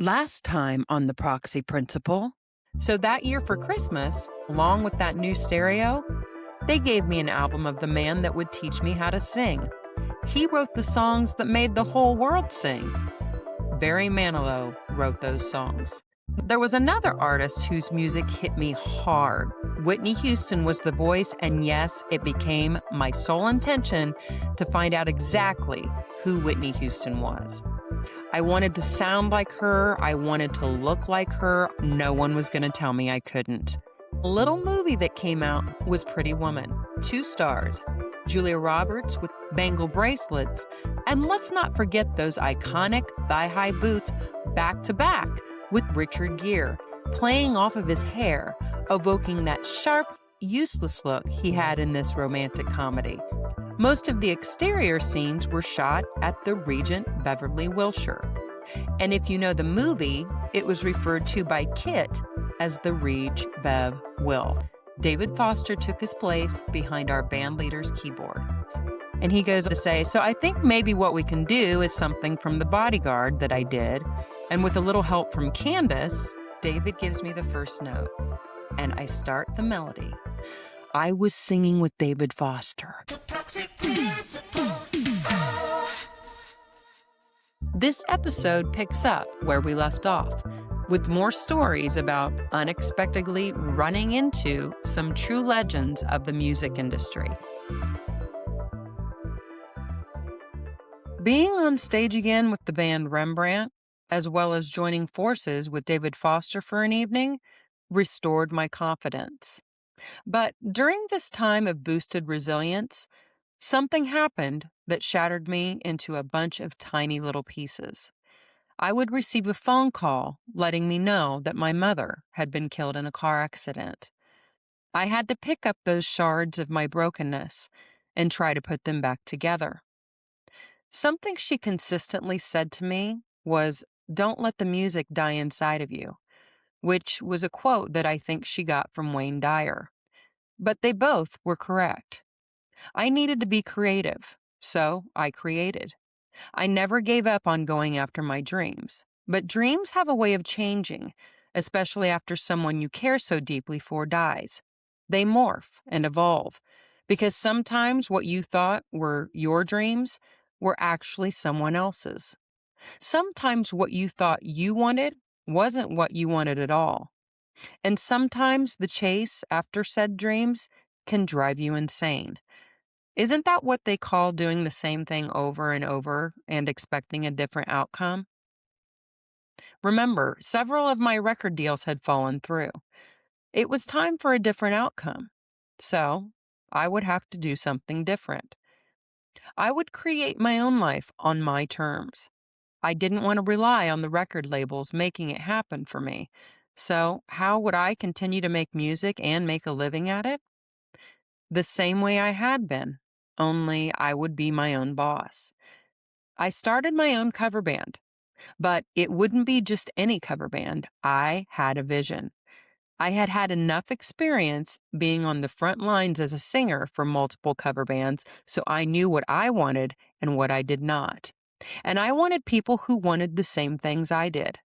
Last time on the Proxy Principle. So that year for Christmas, along with that new stereo, they gave me an album of the man that would teach me how to sing. He wrote the songs that made the whole world sing. Barry Manilow wrote those songs. There was another artist whose music hit me hard. Whitney Houston was the voice, and yes, it became my sole intention to find out exactly who Whitney Houston was. I wanted to sound like her. I wanted to look like her. No one was going to tell me I couldn't. A little movie that came out was Pretty Woman. 2 stars. Julia Roberts with bangle bracelets. And let's not forget those iconic thigh-high boots back to back with Richard Gere, playing off of his hair, evoking that sharp, useless look he had in this romantic comedy. Most of the exterior scenes were shot at the Regent Beverly Wilshire. And if you know the movie, it was referred to by Kit as the Reg Bev Will. David Foster took his place behind our band leader's keyboard. And he goes to say, so I think maybe what we can do is something from The Bodyguard that I did. And with a little help from Candace, David gives me the first note. And I start the melody. I was singing with David Foster. The Proxy Principle. Oh. This episode picks up where we left off, with more stories about unexpectedly running into some true legends of the music industry. Being on stage again with the band Rembrandt, as well as joining forces with David Foster for an evening, restored my confidence. But during this time of boosted resilience, something happened that shattered me into a bunch of tiny little pieces. I would receive a phone call letting me know that my mother had been killed in a car accident. I had to pick up those shards of my brokenness and try to put them back together. Something she consistently said to me was, "Don't let the music die inside of you," which was a quote that I think she got from Wayne Dyer. But they both were correct. I needed to be creative, so I created. I never gave up on going after my dreams, but dreams have a way of changing, especially after someone you care so deeply for dies. They morph and evolve, because sometimes what you thought were your dreams were actually someone else's. Sometimes what you thought you wanted wasn't what you wanted at all. And sometimes the chase after said dreams can drive you insane. Isn't that what they call doing the same thing over and over and expecting a different outcome? Remember, several of my record deals had fallen through. It was time for a different outcome. So I would have to do something different. I would create my own life on my terms. I didn't want to rely on the record labels making it happen for me. So how would I continue to make music and make a living at it? The same way I had been, only I would be my own boss. I started my own cover band, but it wouldn't be just any cover band. I had a vision. I had had enough experience being on the front lines as a singer for multiple cover bands, so I knew what I wanted and what I did not. And I wanted people who wanted the same things I did.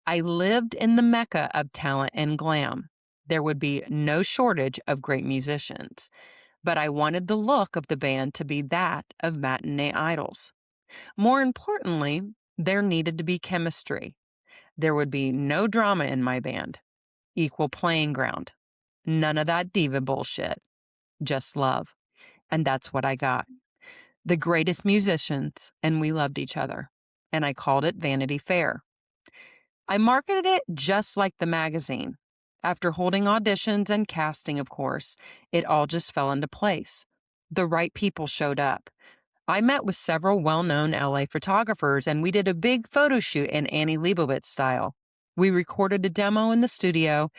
I lived in the mecca of talent and glam. There would be no shortage of great musicians, but I wanted the look of the band to be that of matinee idols. More importantly, there needed to be chemistry. There would be no drama in my band. Equal playing ground. None of that diva bullshit. Just love. And that's what I got. The greatest musicians, and we loved each other. And I called it Vanity Fair. I marketed it just like the magazine. After holding auditions and casting, of course, it all just fell into place. The right people showed up. I met with several well-known LA photographers, and we did a big photo shoot in Annie Leibovitz style. We recorded a demo in the studio,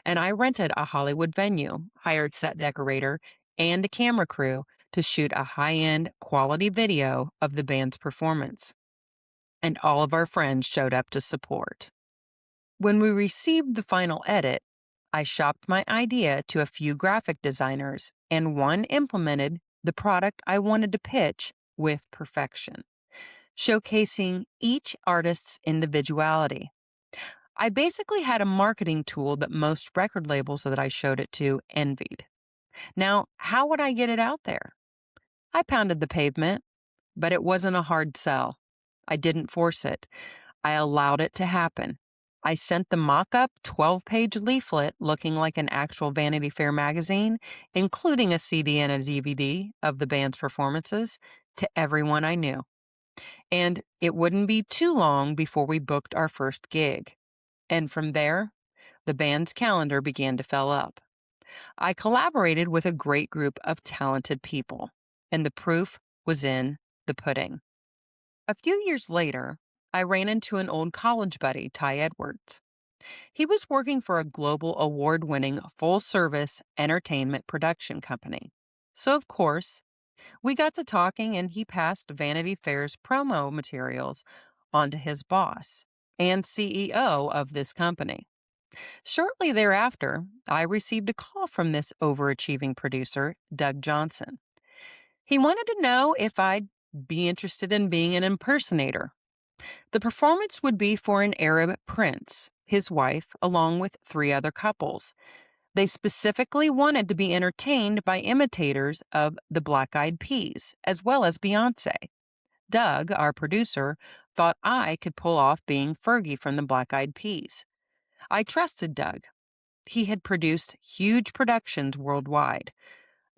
and I rented a Hollywood venue, hired set decorator, and a camera crew to shoot a high-end quality video of the band's performance. And all of our friends showed up to support. When we received the final edit, I shopped my idea to a few graphic designers, and one implemented the product I wanted to pitch with perfection. showcasing each artist's individuality. I basically had a marketing tool that most record labels that I showed it to envied. Now, how would I get it out there? I pounded the pavement, but it wasn't a hard sell. I didn't force it. I allowed it to happen. I sent the mock up 12-page leaflet looking like an actual Vanity Fair magazine, including a CD and a DVD of the band's performances, to everyone I knew. And it wouldn't be too long before we booked our first gig. And from there, the band's calendar began to fill up. I collaborated with a great group of talented people, and the proof was in the pudding. A few years later, I ran into an old college buddy, Ty Edwards. He was working for a global award-winning full-service entertainment production company. So, of course, we got to talking and he passed Vanity Fair's promo materials onto his boss and CEO of this company. Shortly thereafter, I received a call from this overachieving producer, Doug Johnson. He wanted to know if I'd be interested in being an impersonator. The performance would be for an Arab prince, his wife, along with 3 other couples. They specifically wanted to be entertained by imitators of the Black Eyed Peas, as well as Beyoncé. Doug, our producer, thought I could pull off being Fergie from the Black Eyed Peas. I trusted Doug. He had produced huge productions worldwide.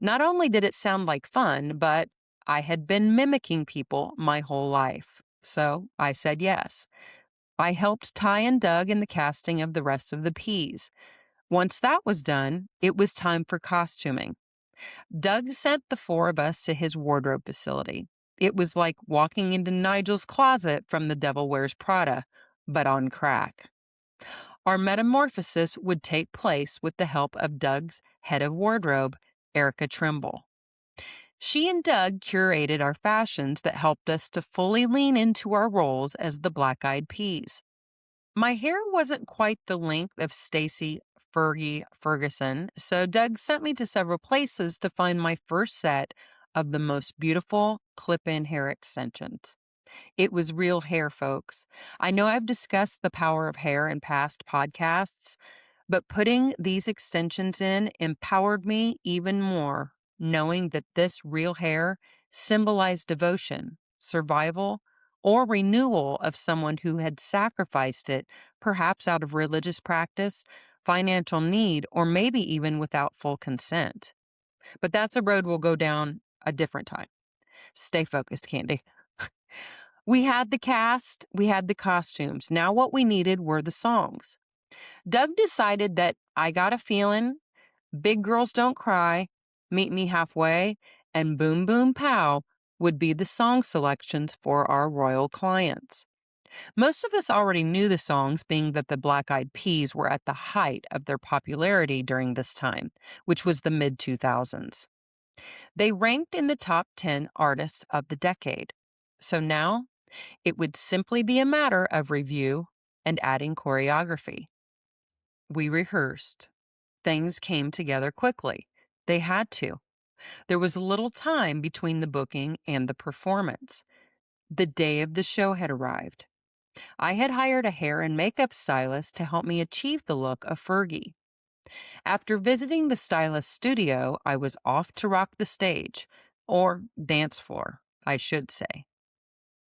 Not only did it sound like fun, but I had been mimicking people my whole life. So I said yes. I helped Ty and Doug in the casting of the rest of the Peas. Once that was done, it was time for costuming. Doug sent the 4 of us to his wardrobe facility. It was like walking into Nigel's closet from The Devil Wears Prada, but on crack. Our metamorphosis would take place with the help of Doug's head of wardrobe, Erica Trimble. She and Doug curated our fashions that helped us to fully lean into our roles as the Black Eyed Peas. My hair wasn't quite the length of Stacy Fergie Ferguson, so Doug sent me to several places to find my first set of the most beautiful clip-in hair extensions. It was real hair, folks. I know I've discussed the power of hair in past podcasts, but putting these extensions in empowered me even more, knowing that this real hair symbolized devotion, survival, or renewal of someone who had sacrificed it, perhaps out of religious practice, financial need, or maybe even without full consent. But that's a road we'll go down a different time. Stay focused, Candi. We had the cast, we had the costumes. Now what we needed were the songs. Doug decided that I Got a Feeling, Big Girls Don't Cry, Meet Me Halfway, and Boom Boom Pow would be the song selections for our royal clients. Most of us already knew the songs, being that the Black Eyed Peas were at the height of their popularity during this time, which was the mid-2000s. They ranked in the top 10 artists of the decade. So now, it would simply be a matter of review and adding choreography. We rehearsed. Things came together quickly. They had to. There was little time between the booking and the performance. The day of the show had arrived. I had hired a hair and makeup stylist to help me achieve the look of Fergie. After visiting the stylist's studio, I was off to rock the stage, or dance floor, I should say.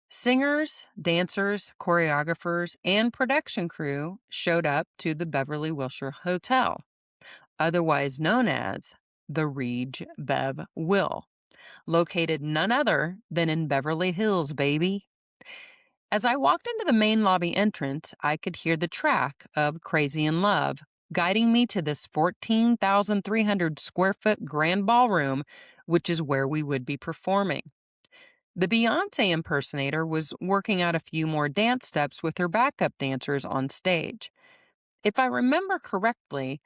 Singers, dancers, choreographers, and production crew showed up to the Beverly Wilshire Hotel, otherwise known as the Reg Bev Will, located none other than in Beverly Hills, baby. As I walked into the main lobby entrance, I could hear the track of Crazy in Love guiding me to this 14,300 square foot grand ballroom, which is where we would be performing. The Beyoncé impersonator was working out a few more dance steps with her backup dancers on stage. If I remember correctly,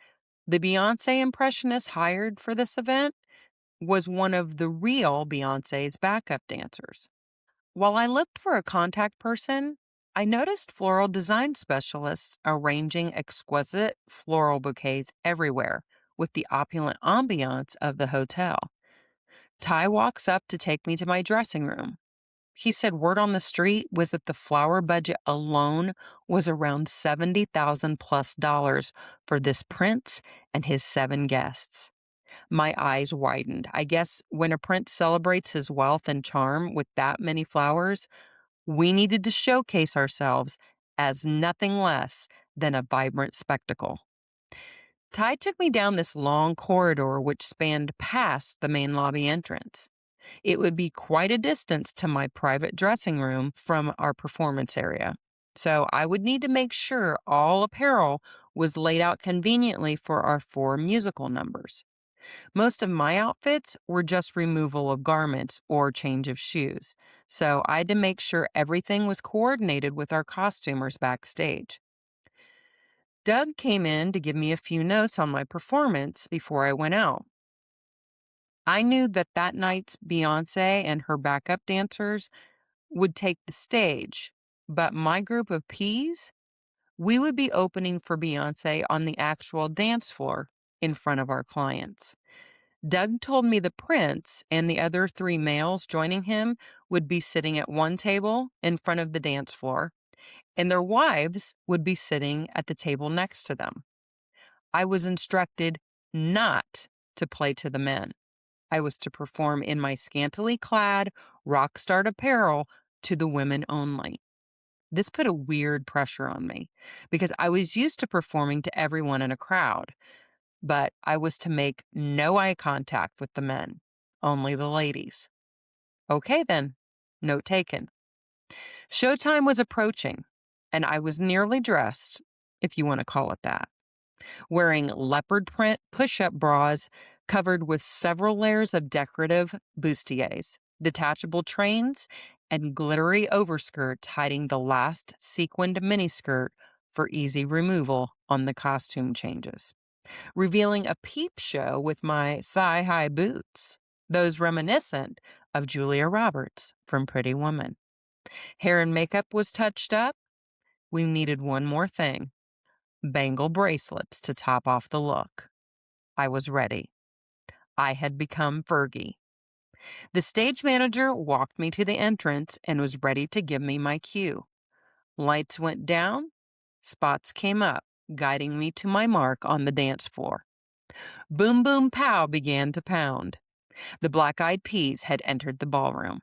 the Beyoncé impressionist hired for this event was one of the real Beyoncé's backup dancers. While I looked for a contact person, I noticed floral design specialists arranging exquisite floral bouquets everywhere with the opulent ambiance of the hotel. Ty walks up to take me to my dressing room. He said word on the street was that the flower budget alone was around $70,000 plus for this prince and his 7 guests. My eyes widened. I guess when a prince celebrates his wealth and charm with that many flowers, we needed to showcase ourselves as nothing less than a vibrant spectacle. Ty took me down this long corridor which spanned past the main lobby entrance. It would be quite a distance to my private dressing room from our performance area, so I would need to make sure all apparel was laid out conveniently for our 4 musical numbers. Most of my outfits were just removal of garments or change of shoes, so I had to make sure everything was coordinated with our costumers backstage. Doug came in to give me a few notes on my performance before I went out. I knew that night's Beyoncé and her backup dancers would take the stage, but my group of Ps, we would be opening for Beyoncé on the actual dance floor in front of our clients. Doug told me the prince and the other 3 males joining him would be sitting at one table in front of the dance floor, and their wives would be sitting at the table next to them. I was instructed not to play to the men. I was to perform in my scantily clad, rock star apparel to the women only. This put a weird pressure on me because I was used to performing to everyone in a crowd, but I was to make no eye contact with the men, only the ladies. Okay then, note taken. Showtime was approaching, and I was nearly dressed, if you want to call it that, wearing leopard print push-up bras covered with several layers of decorative bustiers, detachable trains, and glittery overskirts hiding the last sequined miniskirt for easy removal on the costume changes, revealing a peep show with my thigh-high boots, those reminiscent of Julia Roberts from Pretty Woman. Hair and makeup was touched up. We needed one more thing: bangle bracelets to top off the look. I was ready. I had become Fergie. The stage manager walked me to the entrance and was ready to give me my cue. Lights went down, spots came up, guiding me to my mark on the dance floor. Boom Boom Pow began to pound. The Black Eyed Peas had entered the ballroom.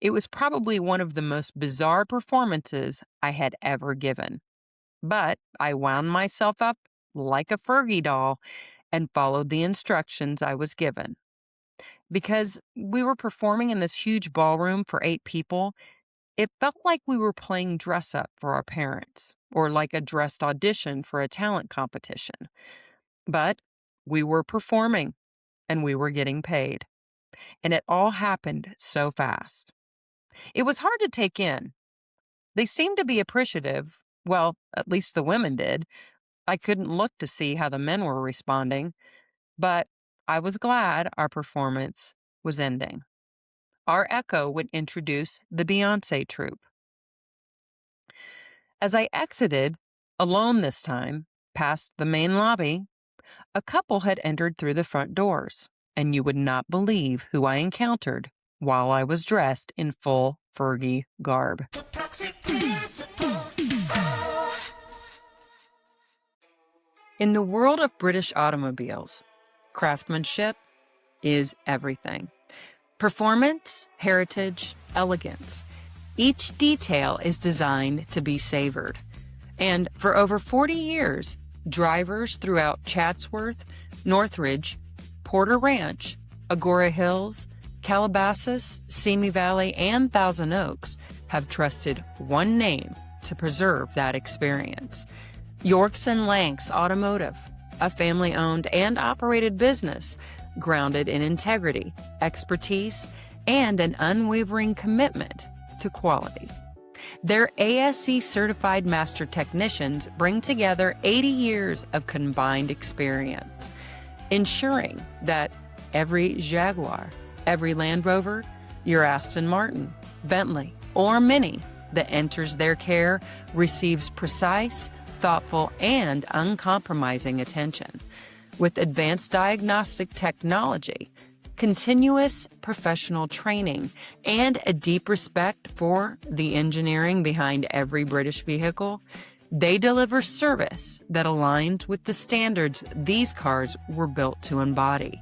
It was probably one of the most bizarre performances I had ever given. But I wound myself up like a Fergie doll and followed the instructions I was given. Because we were performing in this huge ballroom for 8 people, it felt like we were playing dress up for our parents, or like a dressed audition for a talent competition. But we were performing, and we were getting paid. And it all happened so fast. It was hard to take in. They seemed to be appreciative. Well, at least the women did. I couldn't look to see how the men were responding, but I was glad our performance was ending. Our echo would introduce the Beyoncé troupe. As I exited, alone this time, past the main lobby, a couple had entered through the front doors, and you would not believe who I encountered while I was dressed in full Fergie garb. The Proxy principle. Oh. In the world of British automobiles, craftsmanship is everything. Performance, heritage, elegance. Each detail is designed to be savored. And for over 40 years, drivers throughout Chatsworth, Northridge, Porter Ranch, Agora Hills, Calabasas, Simi Valley, and Thousand Oaks have trusted one name to preserve that experience. Yorks and Lanks Automotive, a family-owned and operated business grounded in integrity, expertise, and an unwavering commitment to quality. Their ASE-certified master technicians bring together 80 years of combined experience, ensuring that every Jaguar, every Land Rover, your Aston Martin, Bentley, or Mini that enters their care receives precise, thoughtful, and uncompromising attention. With advanced diagnostic technology, continuous professional training, and a deep respect for the engineering behind every British vehicle, they deliver service that aligns with the standards these cars were built to embody.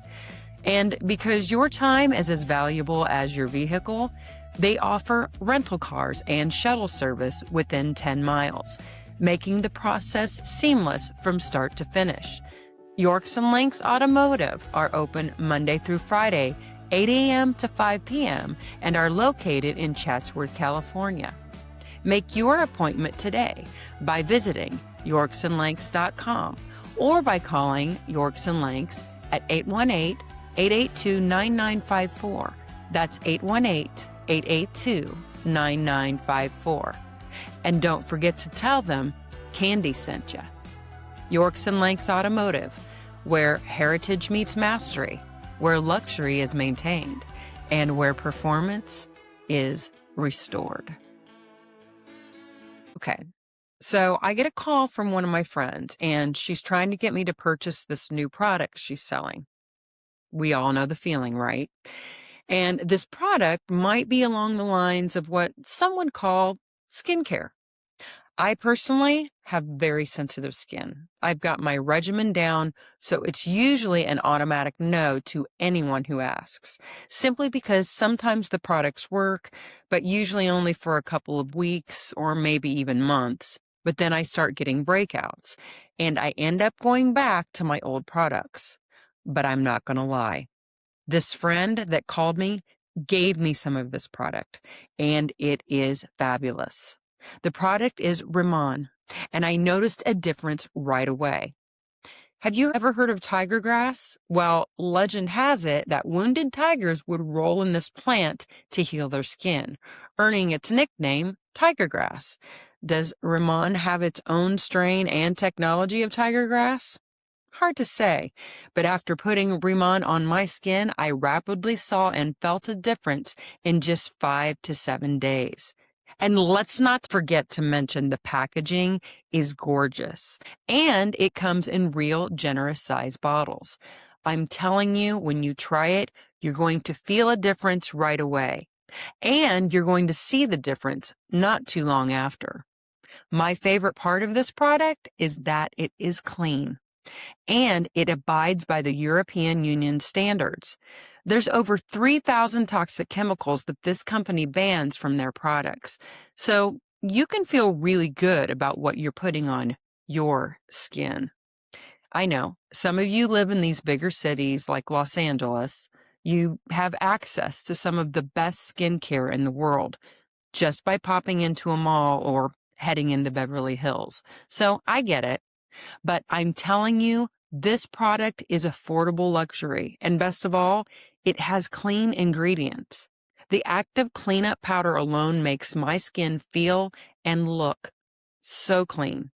And because your time is as valuable as your vehicle, they offer rental cars and shuttle service within 10 miles, making the process seamless from start to finish. Yorks and Lanks Automotive are open Monday through Friday, 8 a.m. to 5 p.m., and are located in Chatsworth, California. Make your appointment today by visiting yorksandlanks.com or by calling Yorks and Lanks at 818-882-9954. That's 818-882-9954. And don't forget to tell them Candi sent you. Yorks and Lanks Automotive, where heritage meets mastery, where luxury is maintained, and where performance is restored. Okay, so I get a call from one of my friends, and she's trying to get me to purchase this new product she's selling. We all know the feeling, right? And this product might be along the lines of what some would call skincare. I personally have very sensitive skin. I've got my regimen down, so it's usually an automatic no to anyone who asks, simply because sometimes the products work, but usually only for a couple of weeks or maybe even months. But then I start getting breakouts, and I end up going back to my old products. But I'm not going to lie. This friend that called me gave me some of this product, and it is fabulous. The product is Ramon, and I noticed a difference right away. Have you ever heard of tiger grass? Well, legend has it that wounded tigers would roll in this plant to heal their skin, earning its nickname, tiger grass. Does Ramon have its own strain and technology of tiger grass? Hard to say, but after putting Ramon on my skin, I rapidly saw and felt a difference in just 5 to 7 days. And let's not forget to mention the packaging is gorgeous, and it comes in real generous size bottles. I'm telling you, when you try it, you're going to feel a difference right away, and you're going to see the difference not too long after. My favorite part of this product is that it is clean, and it abides by the European Union standards. There's over 3,000 toxic chemicals that this company bans from their products. So you can feel really good about what you're putting on your skin. I know some of you live in these bigger cities like Los Angeles. You have access to some of the best skincare in the world just by popping into a mall or heading into Beverly Hills. So I get it. But I'm telling you, this product is affordable luxury. And best of all, it has clean ingredients. The active cleanup powder alone makes my skin feel and look so clean.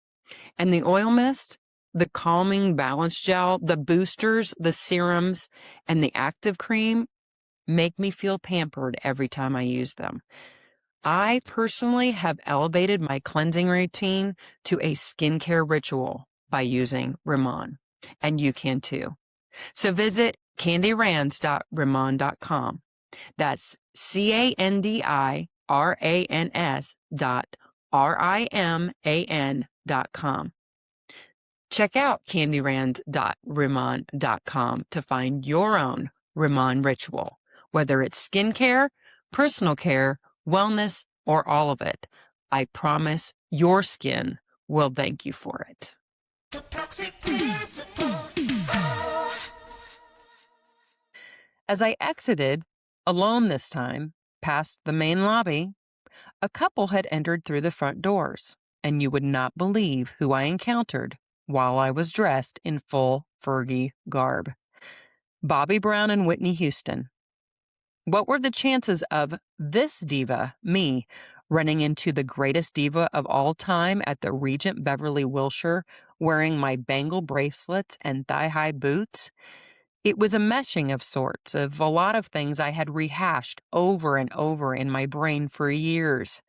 And the oil mist, the calming balance gel, the boosters, the serums, and the active cream make me feel pampered every time I use them. I personally have elevated my cleansing routine to a skincare ritual by using Ramon, and you can too. So visit candirans.ramon.com. That's candirans.RAMAN.com. Check out candirans.ramon.com to find your own Ramon ritual, whether it's skincare, personal care, wellness, or all of it. I promise your skin will thank you for it. The Proxy principle. Oh. As I exited, alone this time, past the main lobby, a couple had entered through the front doors, and you would not believe who I encountered while I was dressed in full Fergie garb. Bobby Brown and Whitney Houston. What were the chances of this diva, me, running into the greatest diva of all time at the Regent Beverly Wilshire, wearing my bangle bracelets and thigh-high boots? It was a meshing of sorts of a lot of things I had rehashed over and over in my brain for years.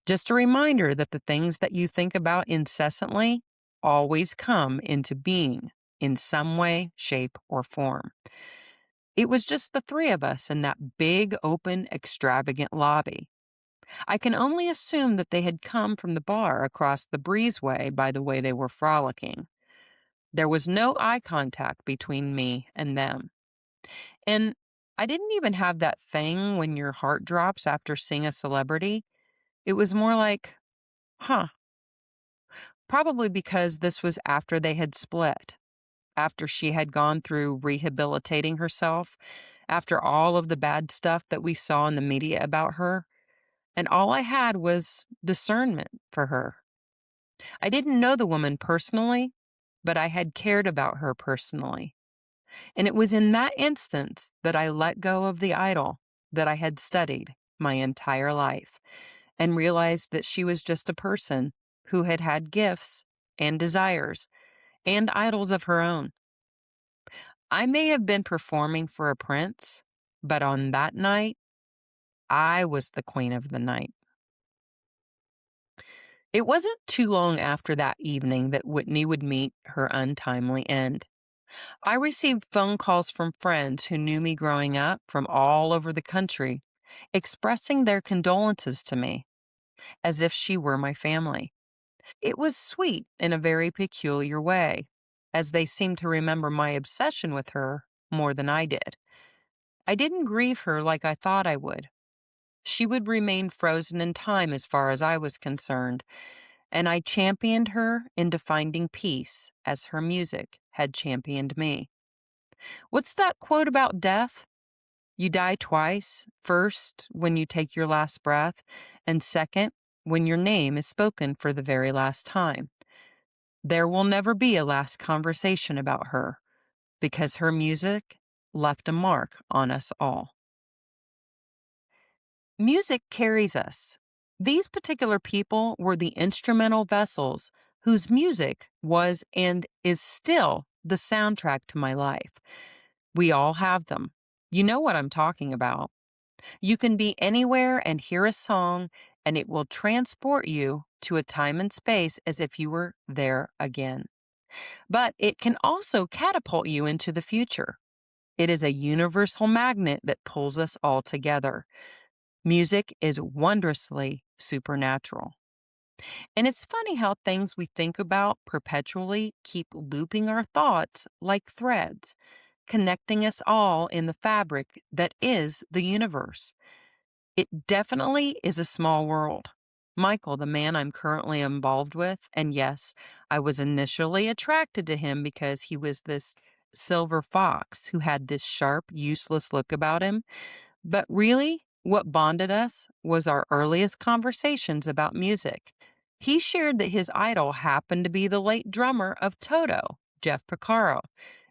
Just a reminder that the things that you think about incessantly always come into being in some way, shape, or form. It was just the three of us in that big, open, extravagant lobby. I can only assume that they had come from the bar across the breezeway by the way they were frolicking. There was no eye contact between me and them. And I didn't even have that thing when your heart drops after seeing a celebrity. It was more like, huh, probably because this was after they had split, after she had gone through rehabilitating herself, after all of the bad stuff that we saw in the media about her. And all I had was discernment for her. I didn't know the woman personally, but I had cared about her personally. And it was in that instance that I let go of the idol that I had studied my entire life and realized that she was just a person who had had gifts and desires and idols of her own. I may have been performing for a prince, but on that night, I was the queen of the night. It wasn't too long after that evening that Whitney would meet her untimely end. I received phone calls from friends who knew me growing up from all over the country, expressing their condolences to me, as if she were my family. It was sweet in a very peculiar way, as they seemed to remember my obsession with her more than I did. I didn't grieve her like I thought I would. She would remain frozen in time as far as I was concerned, and I championed her into finding peace as her music had championed me. What's that quote about death? You die twice, first, when you take your last breath, and second, when your name is spoken for the very last time. There will never be a last conversation about her because her music left a mark on us all. Music carries us. These particular people were the instrumental vessels whose music was and is still the soundtrack to my life. We all have them. You know what I'm talking about. You can be anywhere and hear a song, and it will transport you to a time and space as if you were there again. But it can also catapult you into the future. It is a universal magnet that pulls us all together. Music is wondrously supernatural. And it's funny how things we think about perpetually keep looping our thoughts like threads, connecting us all in the fabric that is the universe. It definitely is a small world. Michael, the man I'm currently involved with, and yes, I was initially attracted to him because he was this silver fox who had this sharp, useless look about him. But really, what bonded us was our earliest conversations about music. He shared that his idol happened to be the late drummer of Toto, Jeff Porcaro.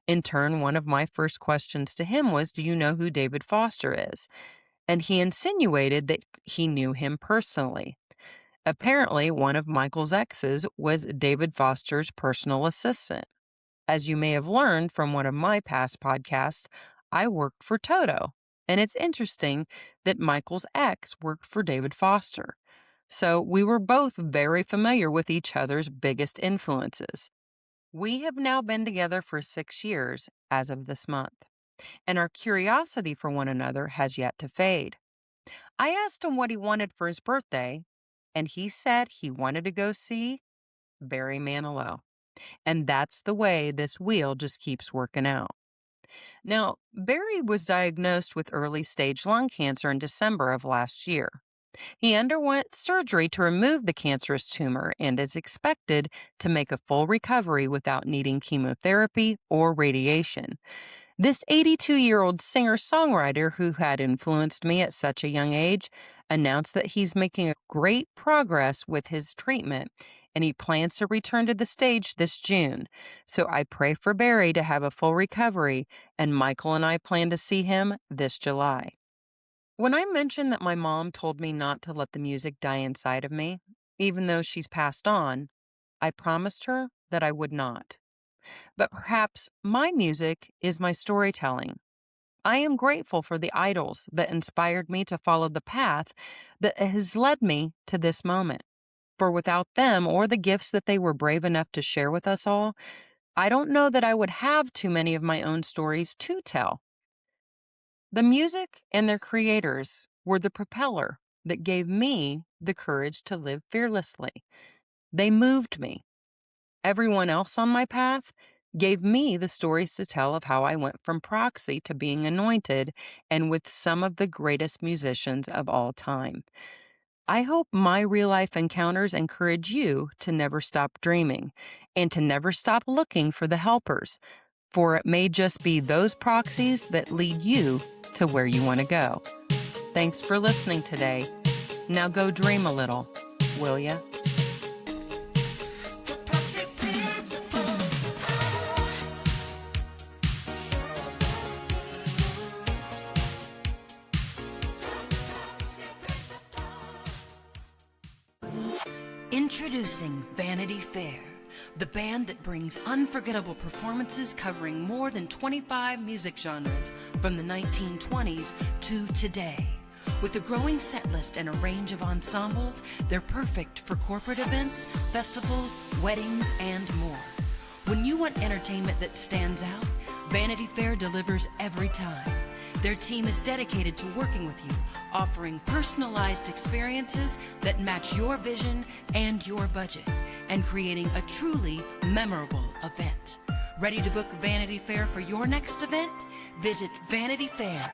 In turn, one of my first questions to him was, do you know who David Foster is? And he insinuated that he knew him personally. Apparently, one of Michael's exes was David Foster's personal assistant. As you may have learned from one of my past podcasts, I worked for Toto, and it's interesting that Michael's ex worked for David Foster. So we were both very familiar with each other's biggest influences. We have now been together for 6 years as of this month, and our curiosity for one another has yet to fade. I asked him what he wanted for his birthday, and he said he wanted to go see Barry Manilow. And that's the way this wheel just keeps working out. Now, Barry was diagnosed with early stage lung cancer in December of last year. He underwent surgery to remove the cancerous tumor and is expected to make a full recovery without needing chemotherapy or radiation. This 82-year-old singer-songwriter who had influenced me at such a young age announced that he's making a great progress with his treatment and he plans to return to the stage this June. So I pray for Barry to have a full recovery, and Michael and I plan to see him this July. When I mentioned that my mom told me not to let the music die inside of me, even though she's passed on, I promised her that I would not. But perhaps my music is my storytelling. I am grateful for the idols that inspired me to follow the path that has led me to this moment. For without them or the gifts that they were brave enough to share with us all, I don't know that I would have too many of my own stories to tell. The music and their creators were the propeller that gave me the courage to live fearlessly. They moved me. Everyone else on my path gave me the stories to tell of how I went from Proxy to being anointed and with some of the greatest musicians of all time. I hope my real life encounters encourage you to never stop dreaming and to never stop looking for the helpers, for it may just be those proxies that lead you to where you want to go. Thanks for listening today. Now go dream a little, will ya? The Proxy Principle. Introducing Vanity Fair, the band that brings unforgettable performances covering more than 25 music genres from the 1920s to today. With a growing set list and a range of ensembles, they're perfect for corporate events, festivals, weddings, and more. When you want entertainment that stands out, Vanity Fair delivers every time. Their team is dedicated to working with you, offering personalized experiences that match your vision and your budget, and creating a truly memorable event. Ready to book Vanity Fair for your next event? Visit Vanity Fair